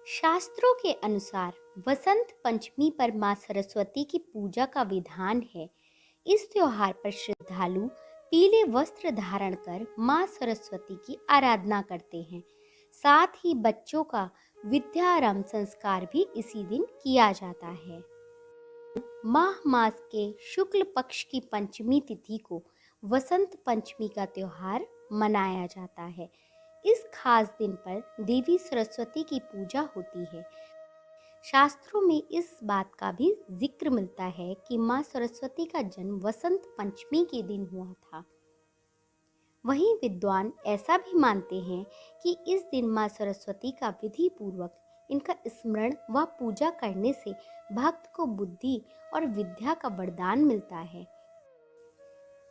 शास्त्रों के अनुसार वसंत पंचमी पर मां सरस्वती की पूजा का विधान है। इस त्योहार पर श्रद्धालु पीले वस्त्र धारण कर मां सरस्वती की आराधना करते हैं। साथ ही बच्चों का विद्यारंभ संस्कार भी इसी दिन किया जाता है। माह मास के शुक्ल पक्ष की पंचमी तिथि को वसंत पंचमी का त्योहार मनाया जाता है। इस खास दिन पर देवी सरस्वती की पूजा होती है। शास्त्रों में इस बात का भी जिक्र मिलता है कि मां सरस्वती का जन्म वसंत पंचमी के दिन हुआ था। वहीं विद्वान ऐसा भी मानते हैं कि इस दिन मां सरस्वती का विधि पूर्वक इनका स्मरण व पूजा करने से भक्त को बुद्धि और विद्या का वरदान मिलता है।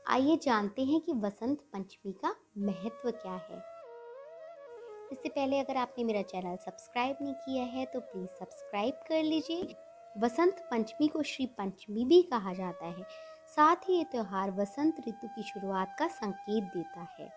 आइए जानते हैं कि वसंत पंचमी का महत्व क्या है। इससे पहले अगर आपने मेरा चैनल सब्सक्राइब नहीं किया है तो प्लीज सब्सक्राइब कर लीजिए। वसंत पंचमी को श्री पंचमी भी कहा जाता है। साथ ही ये त्योहार वसंत ऋतु की शुरुआत का संकेत देता है,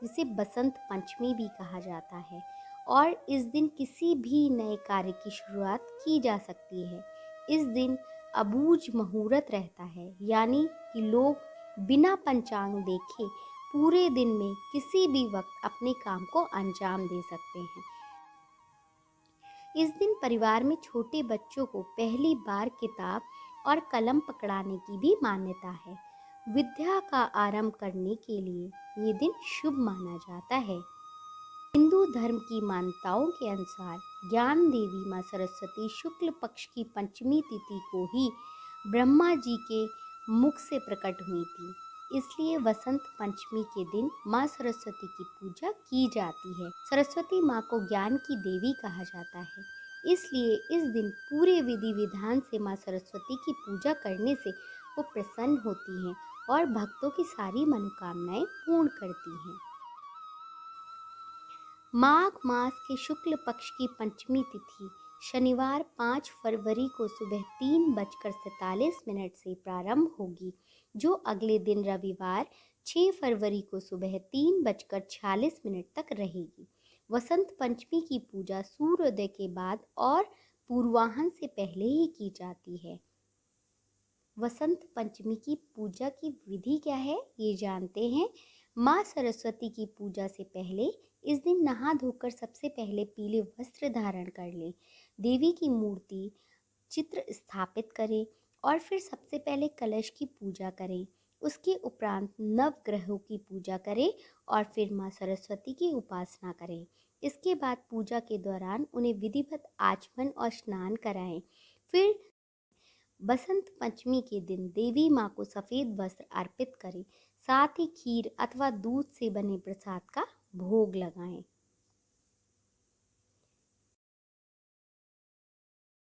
जिसे बसंत पंचमी भी कहा जाता है। और इस दिन किसी भी नए कार्य की शुरुआत की जा सकती है। इस दिन अबूझ मुहूर्त रहता है, यानी कि लोग बिना पंचांग देखे पूरे दिन में किसी भी वक्त अपने काम को अंजाम दे सकते हैं। इस दिन परिवार में छोटे बच्चों को पहली बार किताब और कलम पकड़ाने की भी मान्यता है। विद्या का आरंभ करने के लिए ये दिन शुभ माना जाता है। हिंदू धर्म की मान्यताओं के अनुसार ज्ञान देवी मां सरस्वती शुक्ल पक्ष की पंचमी तिथि को ही ब्रह्मा जी के मुख से प्रकट हुई थी। इसलिए वसंत पंचमी के दिन मां सरस्वती की पूजा की जाती है। सरस्वती मां को ज्ञान की देवी कहा जाता है, इसलिए इस दिन पूरे विधि विधान से मां सरस्वती की पूजा करने से वो प्रसन्न होती हैं और भक्तों की सारी मनोकामनाएं पूर्ण करती हैं। माघ मास के शुक्ल पक्ष की पंचमी तिथि शनिवार 5 फरवरी को सुबह 3:47 से प्रारंभ होगी, जो अगले दिन रविवार 6 फरवरी को सुबह 3:46 तक रहेगी। वसंत पंचमी की पूजा सूर्योदय के बाद और पूर्वाह्न से पहले ही की जाती है। वसंत पंचमी की पूजा की विधि क्या है, ये जानते हैं। माँ सरस्वती की पूजा से पहले इस दिन नहा धोकर सबसे पहले पीले वस्त्र धारण कर लें। देवी की मूर्ति चित्र स्थापित करें और फिर सबसे पहले कलश की पूजा करें। उसके उपरांत नवग्रहों की पूजा करें और फिर माँ सरस्वती की उपासना करें। इसके बाद पूजा के दौरान उन्हें विधिवत आचमन और स्नान कराएं। फिर बसंत पंचमी के दिन देवी माँ को सफ़ेद वस्त्र अर्पित करें। साथ ही खीर अथवा दूध से बने प्रसाद का भोग लगाएं।